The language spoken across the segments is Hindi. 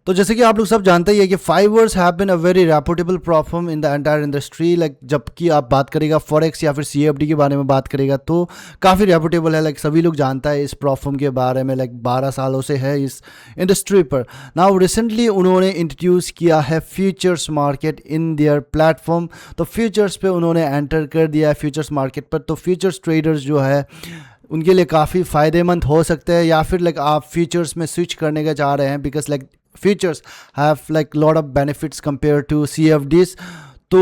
तो जैसे कि आप लोग सब जानते ही है कि Fivers have been a very reputable platform in the entire industry. Like जबकि आप बात करेगा फॉरेक्स या फिर सीएफडी के बारे में बात करेगा तो काफ़ी रेपुटेबल है। लाइक सभी लोग जानता है इस प्लेटफॉर्म के बारे में। लाइक 12 सालों से है इस इंडस्ट्री पर। नाउ रिसेंटली उन्होंने इंट्रोड्यूस किया है futures market in their platform. तो फ्यूचर्स पे उन्होंने एंटर कर दिया है फ्यूचर्स मार्केट पर। तो फ्यूचर्स ट्रेडर्स जो है उनके लिए काफ़ी फ़ायदेमंद हो सकते हैं, या फिर लाइक आप फ्यूचर्स में स्विच करने का चाह रहे हैं because like futures have like lot of benefits compared to CFDs। तो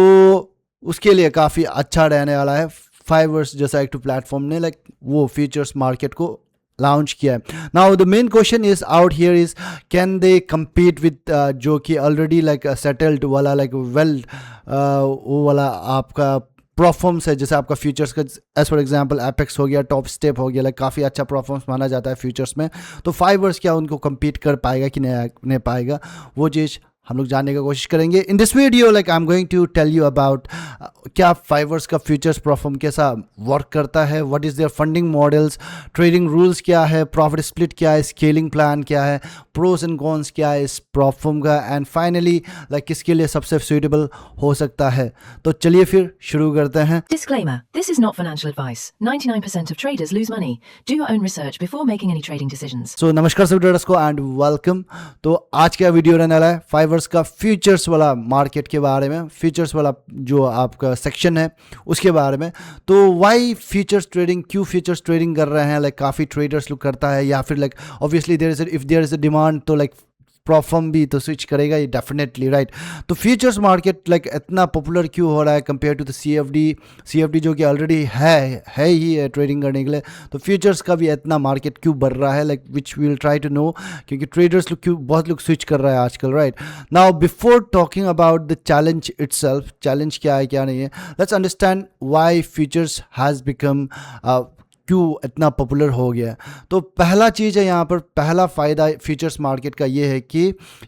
उसके लिए काफ़ी अच्छा रहने वाला है। फाइवर्स जैसा एक प्लेटफॉर्म ने लाइक वो फ्यूचर्स मार्केट को लॉन्च किया है। Now the main question is out here is can they compete with जो कि ऑलरेडी लाइक सेटल्ड वाला लाइक वेल वो वाला आपका परफॉर्म्स है, जैसे आपका फ्यूचर्स का एज फॉर एग्जांपल एपेक्स हो गया, टॉप स्टेप हो गया, लाइक काफ़ी अच्छा परफॉर्मेंस माना जाता है फ्यूचर्स में। तो फाइवर्स क्या उनको compete कर पाएगा कि नहीं पाएगा, वो चीज़ हम लोग जानने की कोशिश करेंगे in this video. Like I am going to tell you about क्या फाइवर्स का फ्यूचर्स प्लेटफॉर्म कैसा वर्क करता है, what is there funding models, trading rules क्या है, प्रॉफिट स्प्लिट क्या है, स्केलिंग प्लान क्या है, प्रोस एंड कॉन्स क्या है इस प्लेटफॉर्म का, एंड फाइनली लाइक किसके लिए सबसे सूटेबल हो सकता है। तो चलिए फिर शुरू करते हैं। Disclaimer: This is not financial advice. 99% of traders lose money. Do your own research before making any trading decisions. सो नमस्कार सभी ट्रेडर्स को एंड वेलकम। तो आज का वीडियो रहने वाला है फाइवर्स का फ्यूचर्स वाला मार्केट के बारे में, फ्यूचर्स वाला जो आपका सेक्शन है उसके बारे में। तो वाई फ्यूचर्स ट्रेडिंग, क्यों फ्यूचर्स ट्रेडिंग कर रहे हैं, लाइक काफ़ी ट्रेडर्स लोग करता है, या फिर like obviously if there is a demand तो लाइक प्लेटफॉर्म भी तो स्विच करेगा ये डेफिनेटली, राइट। तो फ्यूचर्स मार्केट लाइक इतना पॉपुलर क्यों हो रहा है कंपेयर टू द सीएफडी जो कि ऑलरेडी है ही है ट्रेडिंग करने के लिए। तो फ्यूचर्स का भी इतना मार्केट क्यों बढ़ रहा है, like which we will try to know, क्योंकि ट्रेडर्स लोग क्यों बहुत लोग स्विच कर रहा है आजकल, right. Now before talking about the challenge itself, challenge क्या है क्या नहीं है, let's understand why futures has become क्यों इतना पॉपुलर हो गया। तो पहला चीज़ है यहाँ पर, पहला फ़ायदा फ्यूचर्स मार्केट का ये है कि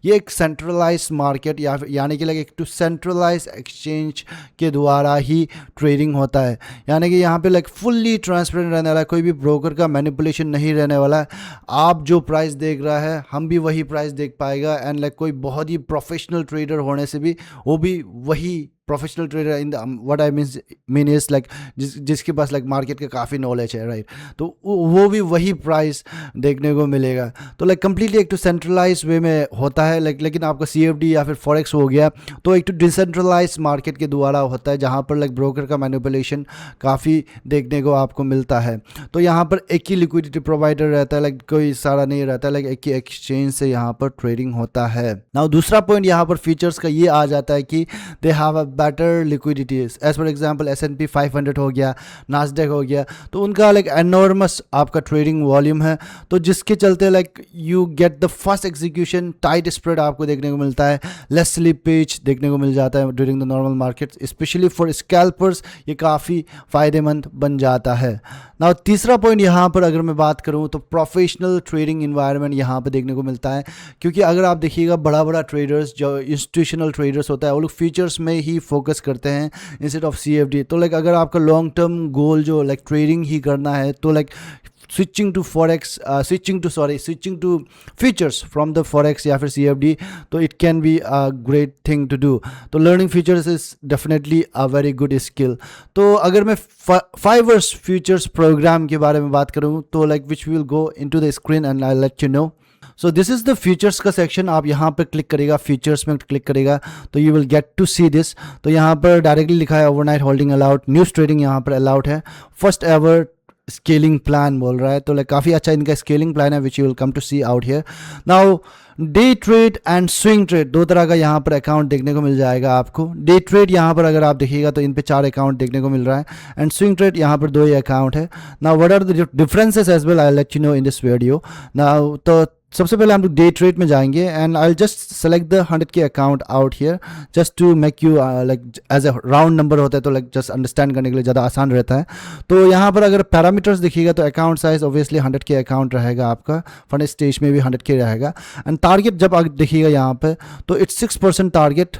ये एक सेंट्रलाइज मार्केट यानी कि एक टू सेंट्रलाइज एक्सचेंज के द्वारा ही ट्रेडिंग होता है। यानी कि यहाँ पे लाइक फुल्ली ट्रांसपेरेंट रहने वाला है, कोई भी ब्रोकर का मैनिपुलेशन नहीं रहने वाला है। आप जो प्राइस देख रहा है हम भी वही प्राइस देख पाएगा, एंड लाइक कोई बहुत ही प्रोफेशनल ट्रेडर होने से भी वो भी वही professional trader in the what I mean is like जिसके पास लाइक मार्केट का काफ़ी नॉलेज है, राइट। तो वो भी वही प्राइस देखने को मिलेगा। तो लाइक कम्प्लीटली एक तो सेंट्रलाइज वे में होता है, लाइक लेकिन आपका सीएफडी या फिर फॉरेक्स हो गया तो एक तो डिसेंट्रलाइज मार्केट के द्वारा होता है, जहाँ पर लाइक ब्रोकर का मैनिपुलेशन काफ़ी देखने को आपको मिलता है। तो यहाँ पर एक ही लिक्विडिटी प्रोवाइडर रहता है, लाइक कोई सारा नहीं रहता है, लाइक एक ही एक्सचेंज से यहाँ पर ट्रेडिंग होता है। नाउ दूसरा पॉइंट यहाँ पर फीचर्स का ये आ जाता है कि they have a better liquidities. As for example S&P 500 हो गया, नास्डैक हो गया, तो उनका लाइक एनॉर्मस आपका ट्रेडिंग वॉल्यूम है, तो जिसके चलते like you get the first execution, tight spread आपको देखने को मिलता है, लेस स्लिपेज देखने को मिल जाता है during the normal market, specially for scalpers ये काफ़ी फ़ायदेमंद बन जाता है। नाउ तीसरा पॉइंट यहाँ पर अगर मैं बात करूँ तो प्रोफेशनल ट्रेडिंग इन्वायरमेंट यहाँ पर देखने को मिलता है, क्योंकि अगर आप देखिएगा बड़ा बड़ा ट्रेडर्स जो इंस्टीट्यूशनल ट्रेडर्स होता है वो लोग फ्यूचर्स में ही फोकस करते हैं इंस्टेड ऑफ सीएफडी। तो लाइक अगर आपका लॉन्ग टर्म गोल जो लाइक ट्रेडिंग ही करना है तो like switching to features from the forex या फिर सीएफडी, तो it can be a great thing to do. तो learning features is definitely a very good skill. तो अगर मैं फाइवर्स फ्यूचर्स प्रोग्राम के बारे में बात करूँ तो like which will go into the screen and I let you no. So this is the features का सेक्शन। आप यहाँ पर क्लिक करेगा, फीचर्स में क्लिक करेगा तो you will get to see this. तो यहाँ पर डायरेक्टली लिखा है overnight holding allowed, news trading यहाँ पर अलाउड है, फर्स्ट एवर स्केलिंग प्लान बोल रहा है। तो लाइक काफ़ी अच्छा इनका स्केलिंग प्लान है which you will come to see out here. Now day trade and swing trade, दो तरह का यहाँ पर अकाउंट देखने को मिल जाएगा आपको। डे ट्रेड यहाँ पर अगर आप देखिएगा तो इन पे 4 अकाउंट देखने को मिल रहा है, एंड स्विंग ट्रेड यहाँ पर 2 ही अकाउंट है। Now what are the differences as well, I let you know in this video. Now तो सबसे पहले हम लोग डे ट्रेड में जाएंगे, and I just select the 100K account out here just to make you like as a round number होता है तो लाइक जस्ट अंडरस्टैंड करने के लिए ज़्यादा आसान रहता है। तो यहाँ पर अगर पैरामीटर्स देखिएगा तो account size obviously 100K account रहेगा आपका, फंड स्टेज में भी 100K रहेगा, एंड टारगेट जब आप देखिएगा यहाँ पे तो इट्स 6% टारगेट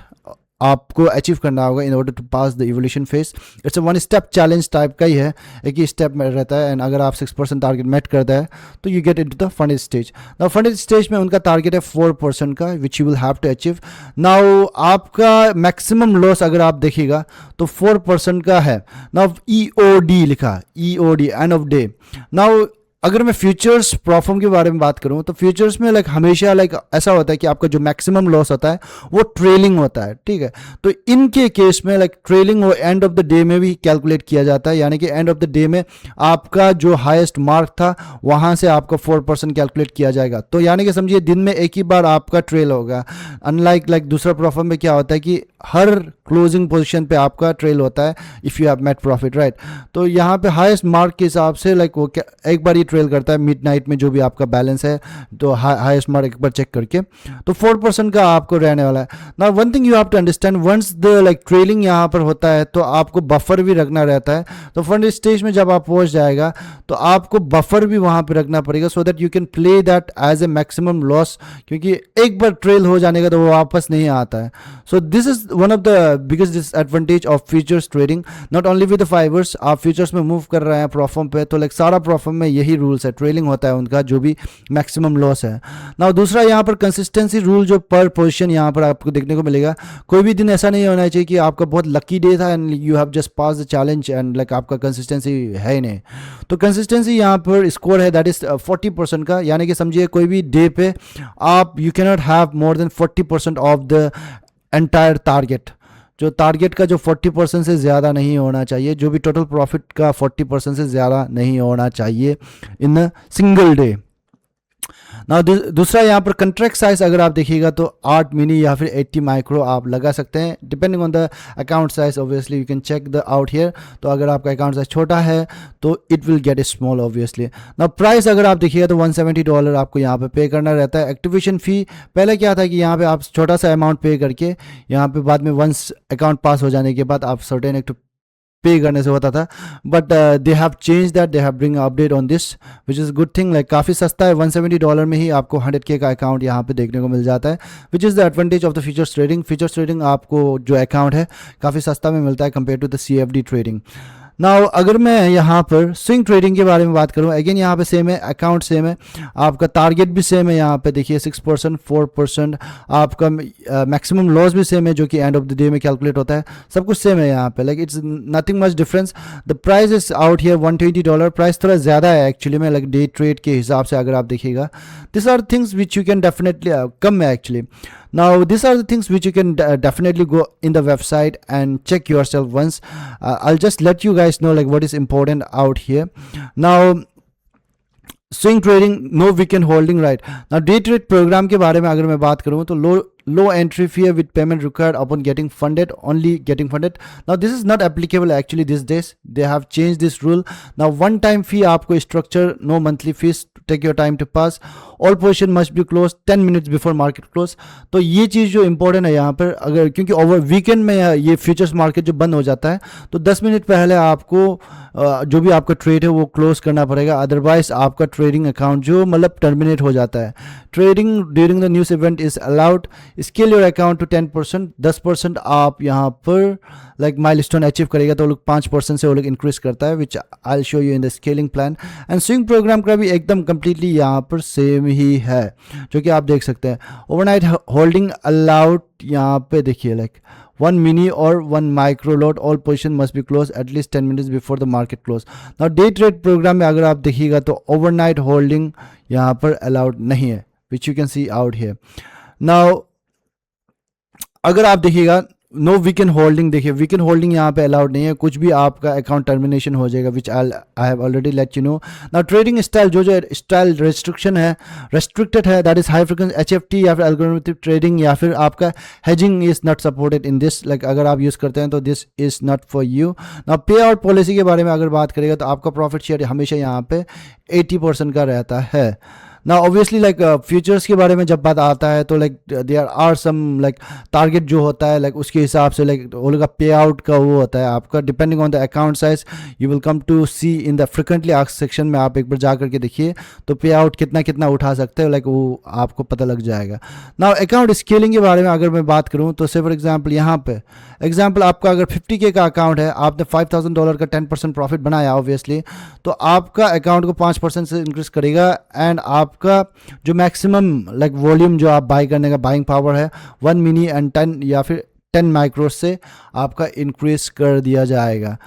आपको अचीव करना होगा in order to pass the evolution phase. It's a one step challenge type का ही है, एक ही स्टेप में रहता है। एंड अगर आप 6% टारगेट मेट करता है तो you get into the funded stage. Now funded stage में उनका टारगेट है 4% का, which you will have to achieve. Now आपका मैक्सिमम लॉस अगर आप देखिएगा तो 4% का है। नाउ EOD लिखा, EOD end of day. Now अगर मैं फ्यूचर्स परफॉर्म के बारे में बात करूं तो फ्यूचर्स में हमेशा ऐसा होता है कि आपका जो मैक्सिमम लॉस होता है वो ट्रेलिंग होता है, ठीक है। तो इनके केस में ट्रेलिंग वो एंड ऑफ द डे में भी कैलकुलेट किया जाता है, यानी कि एंड ऑफ द डे में आपका जो हाईएस्ट मार्क था वहां से आपका 4% कैलकुलेट किया जाएगा। तो यानी कि समझिए दिन में एक ही बार आपका ट्रेल होगा। अनलाइक दूसरा परफॉर्म में क्या होता है कि हर क्लोजिंग पोजीशन पे आपका ट्रेल होता है if you have met profit, right. तो यहाँ पे हाईएस्ट मार्क के हिसाब से वो एक बार ही ट्रेल करता है मिडनाइट में जो भी आपका बैलेंस है, तो हाईएस्ट मार्क एक बार चेक करके तो 4% का आपको रहने वाला है। Now one thing you have to understand, once the trailing यहाँ पर होता है तो आपको बफर भी रखना रहता है। तो फंड स्टेज में जब आप पहुँच जाएगा तो आपको बफर भी वहाँ पर रखना पड़ेगा so that you can play that as a maximum loss, क्योंकि एक बार ट्रेल हो जाने का तो वो वापस नहीं आता है। So this is one of the biggest disadvantage of futures trading, not only with the Fivers. आप फ्यूचर्स में मूव कर रहे हैं प्रॉफॉर्म पे तो सारा प्रॉफॉर्म में यही रूल्स है, ट्रेलिंग होता है उनका जो भी मैक्सिमम लॉस है। नाउ दूसरा यहाँ पर कंसिस्टेंसी रूल जो पर पोजीशन यहाँ पर आपको देखने को मिलेगा। कोई भी दिन ऐसा नहीं होना चाहिए कि आपका बहुत लकी डे था and you have just pass the challenge and आपका कंसिस्टेंसी है ही नहीं। तो कंसिस्टेंसी यहाँ पर स्कोर है दैट इज 40% का, यानी कि समझिए कोई भी डे पे आप you cannot have more than 40% of the entire target. जो टारगेट का जो 40% से ज़्यादा नहीं होना चाहिए, जो भी टोटल प्रॉफिट का 40% से ज़्यादा नहीं होना चाहिए इन अ सिंगल डे। ना दूसरा यहाँ पर कंट्रैक्ट साइज अगर आप देखिएगा तो 8 मिनी या फिर 80 माइक्रो आप लगा सकते हैं depending on the account size. Obviously you can check the out here. तो अगर आपका अकाउंट साइज छोटा है तो it will get small obviously. ना प्राइस अगर आप देखिएगा तो $170 आपको यहाँ पे पे करना रहता है। एक्टिवेशन फ़ी पहले क्या था कि यहाँ पे आप छोटा सा अमाउंट पे करके यहाँ पे बाद में वंस अकाउंट पास हो जाने के बाद आप सर्टेन एक पे करने से होता था, but they have change that, they have bring update on this which is good thing. काफ़ी सस्ता है, $170 में ही आपको 100K का अकाउंट यहाँ पे देखने को मिल जाता है, which is the advantage of the futures trading. Futures trading आपको जो अकाउंट है काफ़ी सस्ता में मिलता है compare to the CFD trading. Now अगर मैं यहाँ पर स्विंग ट्रेडिंग के बारे में बात करूँ, अगेन यहाँ पे सेम है, अकाउंट सेम है, आपका टारगेट भी सेम है। यहाँ पे देखिए 6%, 4%, आपका मैक्सिमम लॉस भी सेम है जो कि एंड ऑफ द डे में कैलकुलेट होता है। सब कुछ सेम है यहाँ पे, it's nothing much difference. The price is out here $120। Price थोड़ा ज़्यादा है एक्चुअली में, डे ट्रेड के हिसाब से अगर आप देखिएगा। This are things which you can definitely come है actually. Now these are the things which you can definitely go in the website and check yourself once. I'll just let you guys know what is important out here. Now swing trading, no weekend holding, right. ना डे ट्रेड प्रोग्राम के बारे में अगर मैं बात करूँ तो low entry fee with payment required upon getting funded, only getting funded. Now this is not applicable actually this days, they have change this rule. Now one time fee आपको structure, no monthly fees, take your time to pass, all position must be close 10 minutes before market close. तो ये चीज़ जो इंपॉर्टेंट है यहाँ पर, अगर क्योंकि ओवर वीकेंड में ये फ्यूचर्स मार्केट जो बंद हो जाता है तो 10 मिनट पहले आपको जो भी आपका ट्रेड है वो क्लोज करना पड़ेगा, अदरवाइज आपका ट्रेडिंग अकाउंट जो टर्मिनेट हो जाता है। Trading during the news event is allowed, scale your account to 10%, 10% आप यहाँ पर माइलस्टोन अचीव करेगा तो वो लोग 5% से वो लोग इंक्रीज करता है, which I will show you in the scaling plan. And swing program का भी एकदम कंप्लीटली यहाँ पर सेम ही है जो कि आप देख सकते हैं। ओवरनाइट होल्डिंग अलाउड, यहाँ पे देखिए 1 mini or 1 micro lot, all position must be closed at least 10 minutes before the market close. Now day trade program में अगर आप देखिएगा तो overnight holding यहाँ पर allowed नहीं है, which you can see out here. Now अगर आप देखिएगा नो वीकेंड होल्डिंग, देखिए वीकेंड होल्डिंग यहाँ पे अलाउड नहीं है, कुछ भी आपका अकाउंट टर्मिनेशन हो जाएगा, which I have already let you know. Now trading style, जो स्टाइल रेस्ट्रिक्शन है, रेस्ट्रिक्टेड है, that is high frequency HFT या फिर एल्गोरिथमिक ट्रेडिंग या फिर आपका hedging is not supported in this. अगर आप यूज़ करते हैं तो this is not for you. Now pay out policy के बारे में अगर बात करेगा तो आपका प्रॉफिट शेयर हमेशा यहाँ पे 80% का रहता है। ना ऑब्वियसली लाइक फ्यूचर्स के बारे में जब बात आता है तो like there are some like target जो होता है लाइक उसके हिसाब से लाइक वो लोग का पे आउट का वो होता है आपका depending on the account size. You will come to see in the frequently asked section में, आप एक बार जा करके देखिए तो पे आउट कितना कितना उठा सकते हो लाइक वो आपको पता लग जाएगा। ना अकाउंट स्केलिंग के बारे में अगर मैं बात करूँ तो से फॉर एग्जाम्पल यहाँ पे एग्जाम्पल आपका अगर 50K का अकाउंट है, आपने $5,000 का 10% प्रॉफिट बनाया ऑब्वियसली, तो आपका अकाउंट को 5% से इंक्रीज करेगा एंड आपका जो मैक्सिमम लाइक वॉल्यूम जो आप बाई करने का बाइंग पावर है 1 मिनी एंड 10 या फिर 10 माइक्रो से आपका इंक्रीज कर दिया जाएगा।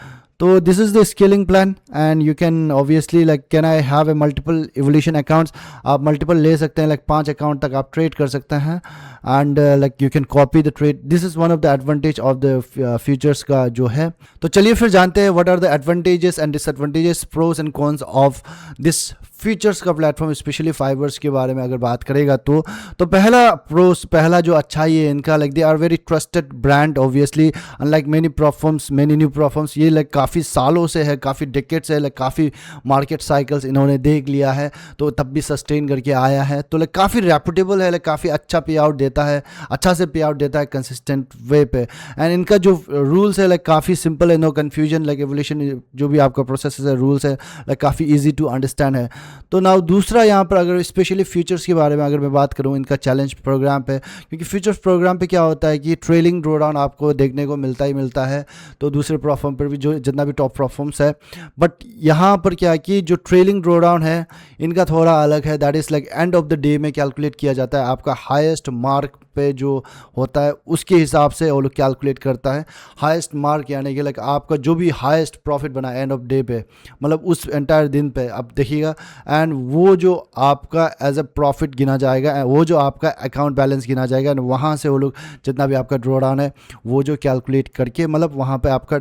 तो this is the scaling plan and you can obviously like can I have a multiple evolution accounts, आप मल्टीपल ले सकते हैं, लाइक 5 अकाउंट तक आप ट्रेड कर सकते हैं and like you can copy the trade. This is one of the advantage of the futures का जो है। तो चलिए फिर जानते हैं what are the advantages and disadvantages, pros and cons of this futures का प्लेटफॉर्म, स्पेशली फाइवर्स के बारे में अगर बात करेगा तो पहला जो अच्छाई है इनका like they are very trusted brand obviously, unlike many new platforms ये लाइक काफ़ी सालों से है, काफ़ी डिकेड से, लाइक काफ़ी मार्केट साइकिल्स इन्होंने देख लिया है तो तब भी सस्टेन करके आया है, तो लाइक काफ़ी रेपुटेबल है, लाइक काफ़ी अच्छा पे आउट देता है, अच्छा से पे आउट देता है कंसिस्टेंट वे पे। एंड इनका जो रूल्स है लाइक काफ़ी सिंपल है, नो कन्फ्यूजन, लाइक एवोल्यूशन जो भी आपका प्रोसेस है रूल्स है लाइक काफ़ी ईजी टू अंडरस्टैंड है। तो नाउ दूसरा यहाँ पर अगर स्पेशली फ्यूचर्स के बारे में अगर मैं बात करूँ इनका चैलेंज प्रोग्राम पे, क्योंकि फ्यूचर्स प्रोग्राम पे क्या होता है कि ट्रेलिंग ड्रॉडाउन आपको देखने को मिलता ही मिलता है, तो दूसरे प्लेटफॉर्म पर भी जो जितना भी टॉप प्लेटफॉर्म्स है, बट यहाँ पर क्या है कि जो ट्रेलिंग ड्रॉडाउन है इनका थोड़ा अलग है, that is like end of the day में कैलकुलेट किया जाता है, आपका हाईएस्ट मार्क पे जो होता है उसके हिसाब से वो लोग कैलकुलेट करता है। हाईएस्ट मार्क यानी कि लाइक आपका जो भी हाईएस्ट प्रॉफिट बना एंड ऑफ डे पे, मतलब उस एंटायर दिन पे आप देखिएगा, एंड वो जो आपका एज अ प्रॉफिट गिना जाएगा, वो जो आपका अकाउंट बैलेंस गिना जाएगा, एंड वहाँ से वो लोग जितना भी आपका ड्रॉ डाउन है वो जो कैलकुलेट करके मतलब वहाँ पे आपका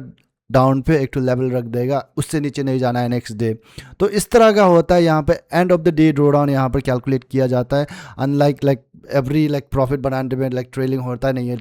डाउन पे एक तो लेवल रख देगा, उससे नीचे नहीं जाना है नेक्स्ट डे। तो इस तरह का होता है यहाँ पे end of the day draw down यहाँ पर कैलकुलेट किया जाता है, unlike like every like profit बनाने में लाइक ट्रेलिंग होता नहीं है,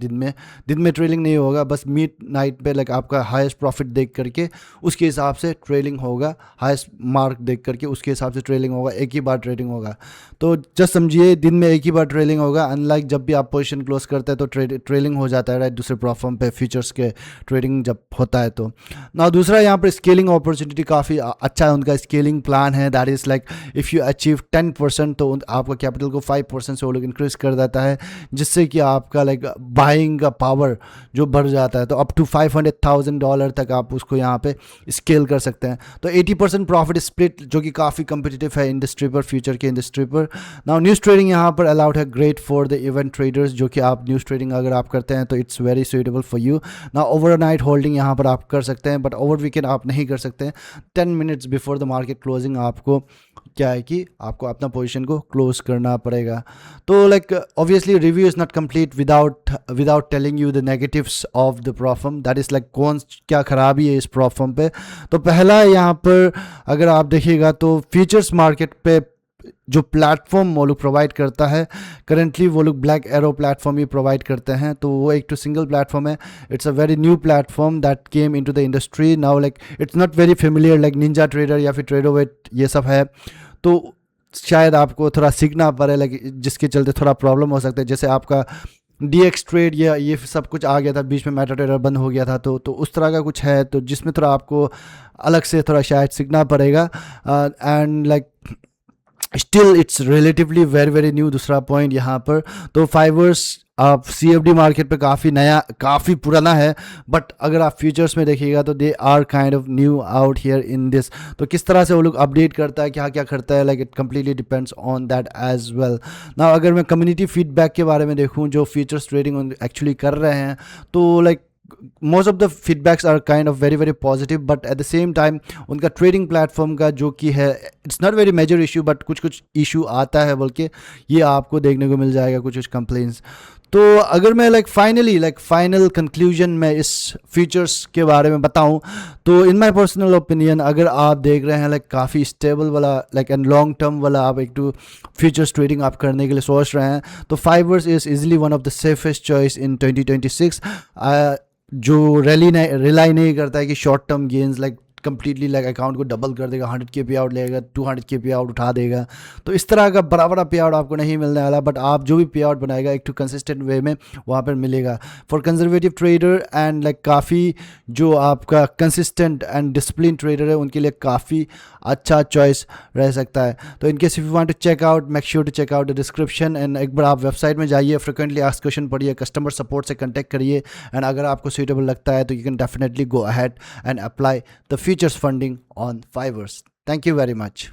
दिन में ट्रेलिंग नहीं होगा, बस मिड नाइट पे लाइक आपका हाईएस्ट प्रॉफिट देख करके उसके हिसाब से ट्रेलिंग होगा, हाईएस्ट मार्क देख करके उसके हिसाब से ट्रेलिंग होगा, एक ही बार ट्रेडिंग होगा। तो जस्ट समझिए दिन में एक ही बार ट्रेलिंग होगा, अनलाइक जब भी आप पोजीशन क्लोज करते हैं तो ट्रेलिंग हो जाता है राइट, दूसरे प्लेटफॉर्म पे फ्यूचर्स के ट्रेडिंग जब होता है। तो ना दूसरा यहाँ पर स्केलिंग अपॉर्चुनिटी काफ़ी अच्छा है, उनका स्केलिंग प्लान है, that is like if you achieve 10% तो आपका कैपिटल को 5% से वो लोग इंक्रीज कर देता है, जिससे कि आपका लाइक बाइंग का पावर जो बढ़ जाता है, तो अप टू $500,000 तक आप उसको यहाँ पे स्केल कर सकते हैं। तो 80% प्रॉफिट स्प्लिट जो कि काफ़ी कम्पिटिटिव है इंडस्ट्री पर, फ्यूचर के इंडस्ट्री पर। नाउ न्यूज़ ट्रेडिंग यहाँ पर अलाउड है, great for the event traders, जो कि आप न्यूज़ ट्रेडिंग अगर आप करते हैं तो it's very suitable for you. Now overnight holding यहाँ पर आप कर सकते हैं, बट ओवर वीकेंड आप नहीं कर सकते हैं। 10 minutes before the market closing आपको क्या है कि आपको अपना पोजीशन को क्लोज करना पड़ेगा। तो like obviously review is not complete without telling you the negatives of the platform, that is like कौन क्या खराबी है इस प्लेटफॉर्म पे। तो पहला यहाँ पर अगर आप देखिएगा तो फ्यूचर्स मार्केट पे जो प्लेटफॉर्म वो लोग प्रोवाइड करता है, करेंटली वो लोग ब्लैक एरो प्लेटफॉर्म ही प्रोवाइड करते हैं, तो वो एक तो सिंगल प्लेटफॉर्म है, it's a very new platform that came into the industry now, like it's not very familiar like Ninja trader या फिर ट्रेडोवेट ये सब है, तो शायद आपको थोड़ा सीखना पड़े, लाइक जिसके चलते थोड़ा प्रॉब्लम हो सकता है, जैसे आपका DX ट्रेड या ये सब कुछ आ गया था बीच में, मेटा ट्रेडर बंद हो गया था, तो उस तरह का कुछ है, तो जिसमें थोड़ा आपको अलग से थोड़ा शायद सीखना पड़ेगा, and like still it's relatively very new. दूसरा पॉइंट यहाँ पर तो फाइवर्स आप CFD मार्केट पे काफ़ी पुराना है, बट अगर आप फ्यूचर्स में देखिएगा तो they are kind of new out here in this. तो किस तरह से वो लोग अपडेट करता है, क्या क्या करता है, like it completely depends on that as well. ना अगर मैं कम्युनिटी फीडबैक के बारे में देखूँ जो फ्यूचर्स ट्रेडिंग एक्चुअली कर रहे हैं, तो like most of the feedbacks are kind of very positive, but at the same time उनका ट्रेडिंग प्लेटफॉर्म का जो कि है it's not very major issue, but कुछ इशू आता है, बल्कि ये आपको देखने को मिल जाएगा कुछ कंप्लेंट्स। तो अगर मैं फाइनल कंक्लूजन में इस फीचर्स के बारे में बताऊं तो इन माय पर्सनल ओपिनियन, अगर आप देख रहे हैं लाइक काफ़ी स्टेबल वाला लाइक एंड लॉन्ग टर्म वाला आप एक टू फ्यूचर्स ट्रेडिंग आप करने के लिए सोच रहे हैं, तो Fivers is easily one of the safest choice in 2026, जो रिलाई नहीं करता है कि short term gains like completely like account को डबल कर देगा, 100 के पे आउट लेगा, 200 के पे आउट उठा देगा। तो इस तरह का बड़ा बड़ा पे आउट आपको नहीं मिलने वाला, बट आप जो भी पे आउट बनाएगा एक टू कंसिस्टेंट वे में वहाँ पर मिलेगा। For conservative trader and like काफ़ी जो आपका कंसिस्टेंट एंड डिसिप्लिन ट्रेडर है उनके लिए काफ़ी अच्छा चॉइस रह सकता है। तो in case if you want to check out, make sure to check out the description and एक बार आप वेबसाइट में जाइए, फ्रिक्वेंटली आस्क्ड क्वेश्चन पढ़िए, कस्टमर सपोर्ट से कॉन्टैक्ट करिए, एंड अगर आपको सूटेबल लगता है तो you can definitely go ahead and apply the futures funding on Fivers. Thank you very much.